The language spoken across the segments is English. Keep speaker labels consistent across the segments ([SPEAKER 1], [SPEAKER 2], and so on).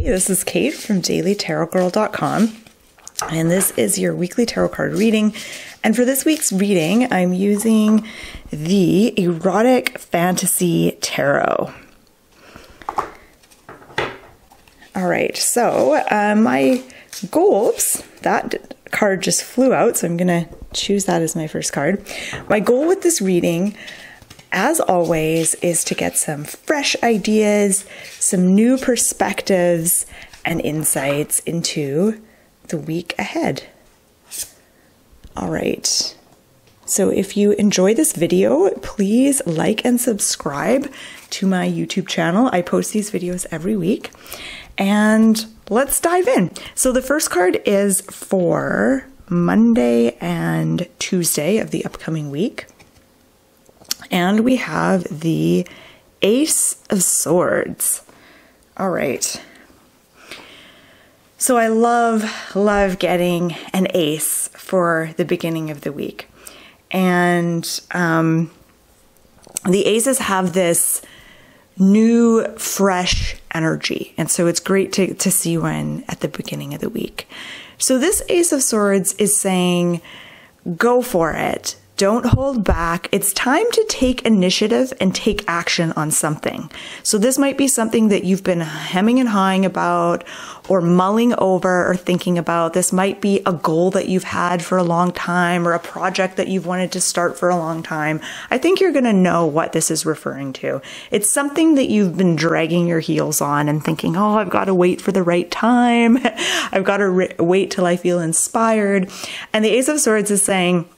[SPEAKER 1] Hey, this is Kate from dailytarotgirl.com, and this is your weekly tarot card reading. And for this week's reading, I'm using the Erotic Fantasy Tarot. All right, so my goals, that card just flew out, so I'm gonna choose that as my first card. My goal with this reading, as always, is to get some fresh ideas, some new perspectives, and insights into the week ahead. All right. So if you enjoy this video, please like and subscribe to my YouTube channel. I post these videos every week. And let's dive in. So the first card is for Monday and Tuesday of the upcoming week. And we have the Ace of Swords. All right. So I love getting an ace for the beginning of the week. And the aces have this new, fresh energy. And so it's great to see one at the beginning of the week. So this Ace of Swords is saying, go for it. Don't hold back. It's time to take initiative and take action on something. So this might be something that you've been hemming and hawing about or mulling over or thinking about. This might be a goal that you've had for a long time or a project that you've wanted to start for a long time. I think you're going to know what this is referring to. It's something that you've been dragging your heels on and thinking, oh, I've got to wait for the right time. I've got to wait till I feel inspired. And the Ace of Swords is saying,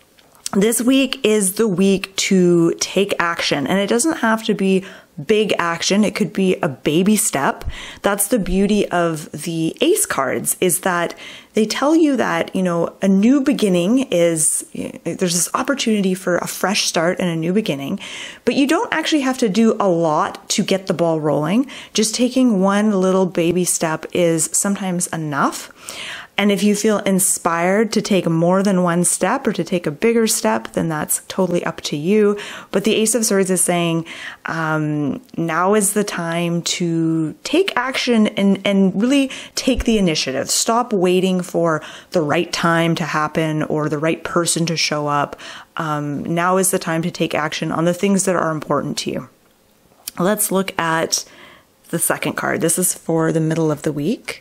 [SPEAKER 1] this week is the week to take action, and it doesn't have to be big action. It could be a baby step. That's the beauty of the ace cards, is that they tell you that, you know, a new beginning is, there's this opportunity for a fresh start and a new beginning, but you don't actually have to do a lot to get the ball rolling. Just taking one little baby step is sometimes enough. And if you feel inspired to take more than one step or to take a bigger step, then that's totally up to you. But the Ace of Swords is saying, now is the time to take action and really take the initiative. Stop waiting for the right time to happen or the right person to show up. Now is the time to take action on the things that are important to you. Let's look at the second card. This is for the middle of the week.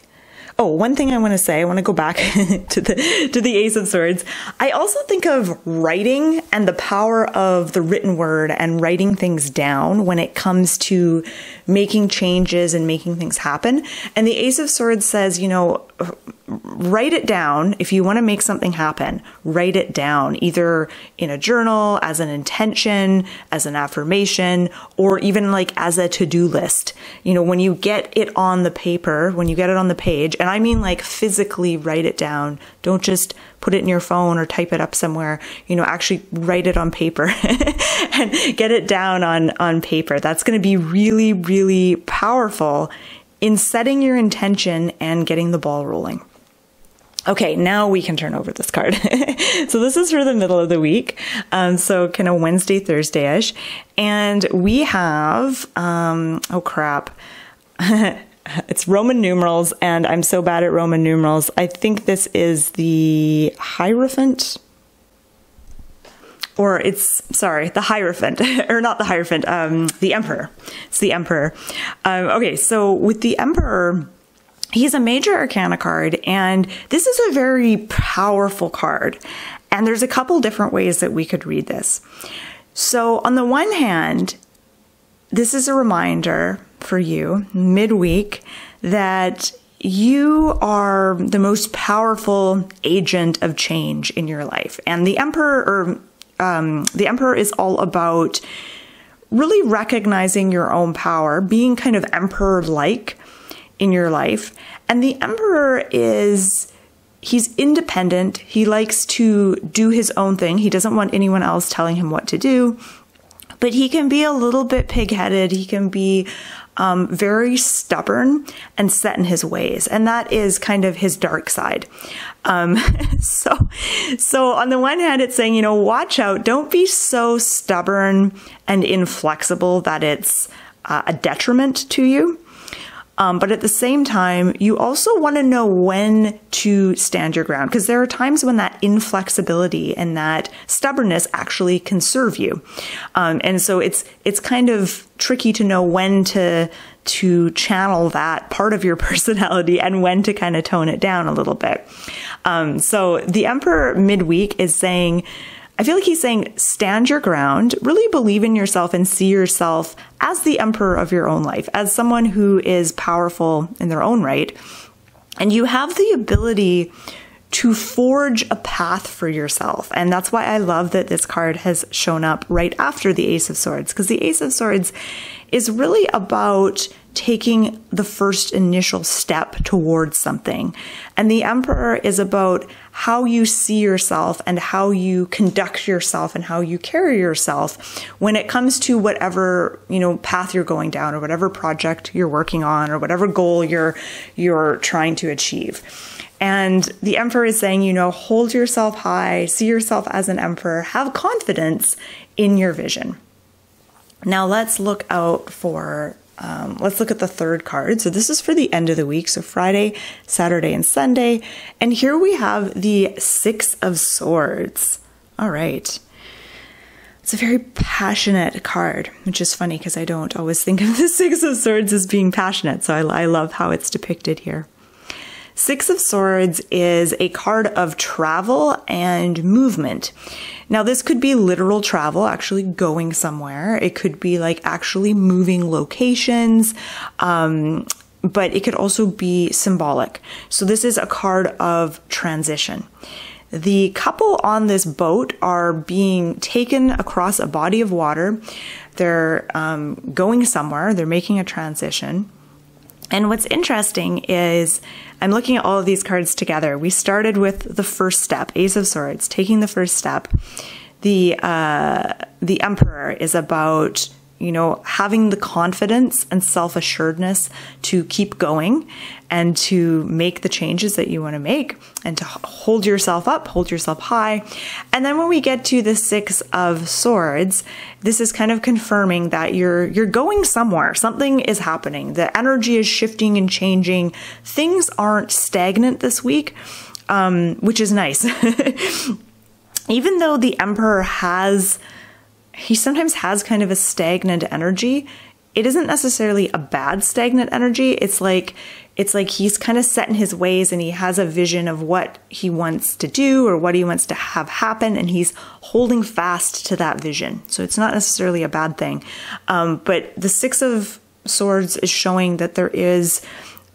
[SPEAKER 1] Oh, one thing I want to say, I want to go back to the Ace of Swords. I also think of writing and the power of the written word and writing things down when it comes to making changes and making things happen. And the Ace of Swords says, you know, write it down. If you want to make something happen, write it down, either in a journal, as an intention, as an affirmation, or even like as a to-do list. You know, when you get it on the paper, when you get it on the page, and I mean like physically write it down. Don't just put it in your phone or type it up somewhere. You know, actually write it on paper and get it down on paper. That's going to be really, really powerful in setting your intention and getting the ball rolling. Okay, now we can turn over this card. So this is for the middle of the week. So kind of Wednesday, Thursday-ish. And we have, oh crap. It's Roman numerals, and I'm so bad at Roman numerals. I think this is the Hierophant. Or it's, sorry, the Hierophant, or not the Hierophant, the Emperor. It's the Emperor. Okay, so with the Emperor, he's a major arcana card, and this is a very powerful card. And there's a couple different ways that we could read this. So on the one hand, this is a reminder for you midweek that you are the most powerful agent of change in your life. And the Emperor, the Emperor is all about really recognizing your own power, being kind of emperor-like in your life. And the Emperor he's independent. He likes to do his own thing. He doesn't want anyone else telling him what to do. But he can be a little bit pig-headed. He can be very stubborn and set in his ways. And that is kind of his dark side. So on the one hand, it's saying, you know, watch out. Don't be so stubborn and inflexible that it's a detriment to you. But at the same time, you also want to know when to stand your ground, because there are times when that inflexibility and that stubbornness actually can serve you. And so it's kind of tricky to know when to channel that part of your personality and when to kind of tone it down a little bit. So the Emperor midweek is saying, I feel like he's saying, stand your ground, really believe in yourself and see yourself as the emperor of your own life, as someone who is powerful in their own right. And you have the ability to forge a path for yourself. And that's why I love that this card has shown up right after the Ace of Swords, because the Ace of Swords is really about taking the first initial step towards something. And the Emperor is about how you see yourself and how you conduct yourself and how you carry yourself when it comes to whatever, path you're going down or whatever project you're working on or whatever goal you're trying to achieve. And the Emperor is saying, hold yourself high, see yourself as an emperor, have confidence in your vision. Now let's look out for let's look at the third card. So this is for the end of the week. So Friday, Saturday, and Sunday. And here we have the Six of Swords. All right. It's a very passionate card, which is funny because I don't always think of the Six of Swords as being passionate. So I love how it's depicted here. Six of Swords is a card of travel and movement. Now, this could be literal travel, actually going somewhere. It could be like actually moving locations, but it could also be symbolic. So this is a card of transition. The couple on this boat are being taken across a body of water. They're going somewhere. They're making a transition. And what's interesting is I'm looking at all of these cards together. We started with the first step, Ace of Swords, taking the first step. The Emperor is about, having the confidence and self-assuredness to keep going and to make the changes that you want to make and to hold yourself up, hold yourself high. And then when we get to the Six of Swords, this is kind of confirming that you're going somewhere. Something is happening. The energy is shifting and changing. Things aren't stagnant this week, which is nice. Even though the Emperor he sometimes has kind of a stagnant energy, it isn't necessarily a bad stagnant energy. It's like he's kind of set in his ways and he has a vision of what he wants to do or what he wants to have happen, and he's holding fast to that vision. So it's not necessarily a bad thing. But the Six of Swords is showing that there is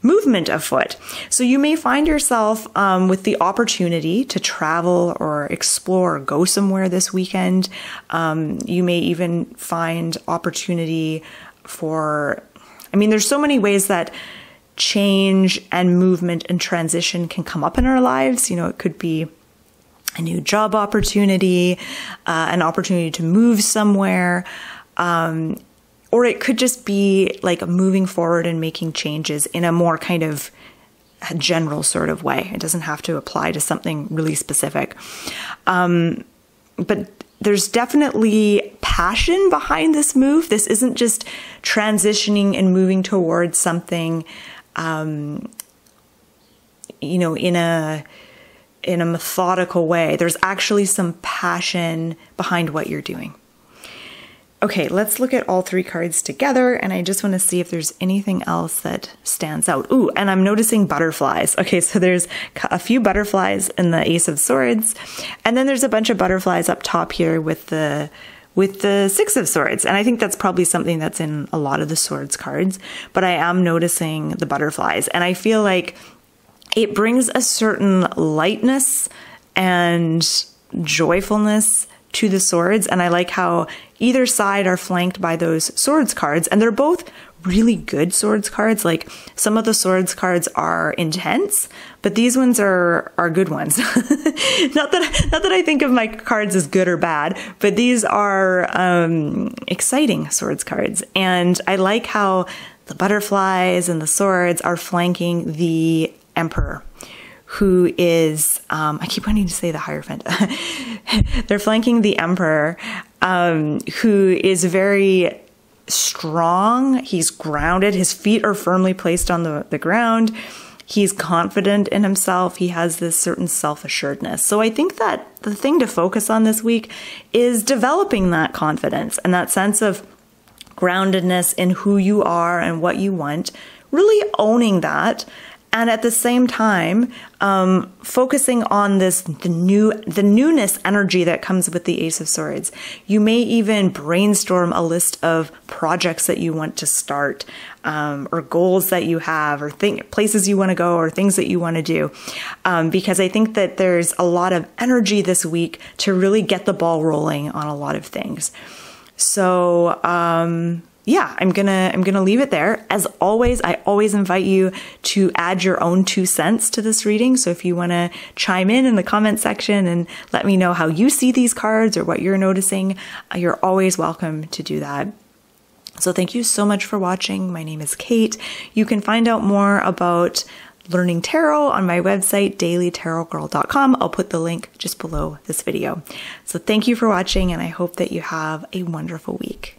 [SPEAKER 1] movement afoot. So you may find yourself with the opportunity to travel or explore or go somewhere this weekend. You may even find opportunity there's so many ways that change and movement and transition can come up in our lives. It could be a new job opportunity, an opportunity to move somewhere, or it could just be like moving forward and making changes in a more kind of general sort of way. It doesn't have to apply to something really specific. But there's definitely passion behind this move. This isn't just transitioning and moving towards something, in a methodical way. There's actually some passion behind what you're doing. Okay, let's look at all three cards together, and I just want to see if there's anything else that stands out. Ooh, and I'm noticing butterflies. Okay, so there's a few butterflies in the Ace of Swords, and then there's a bunch of butterflies up top here with the Six of Swords. And I think that's probably something that's in a lot of the Swords cards, but I am noticing the butterflies, and I feel like it brings a certain lightness and joyfulness to the swords. And I like how either side are flanked by those swords cards, and they're both really good swords cards. Like, some of the swords cards are intense, but these ones are good ones. not that I think of my cards as good or bad, but these are exciting swords cards. And I like how the butterflies and the swords are flanking the Emperor, who is, I keep wanting to say the Hierophant. They're flanking the Emperor, who is very strong. He's grounded. His feet are firmly placed on the ground. He's confident in himself. He has this certain self-assuredness. So I think that the thing to focus on this week is developing that confidence and that sense of groundedness in who you are and what you want, really owning that. And at the same time, focusing on the newness energy that comes with the Ace of Swords. You may even brainstorm a list of projects that you want to start, or goals that you have, or places you want to go, or things that you want to do. Because I think that there's a lot of energy this week to really get the ball rolling on a lot of things. So, yeah, I'm gonna leave it there. As always, I always invite you to add your own 2 cents to this reading. So if you want to chime in the comment section and let me know how you see these cards or what you're noticing, you're always welcome to do that. So thank you so much for watching. My name is Kate. You can find out more about learning tarot on my website, dailytarotgirl.com. I'll put the link just below this video. So thank you for watching, and I hope that you have a wonderful week.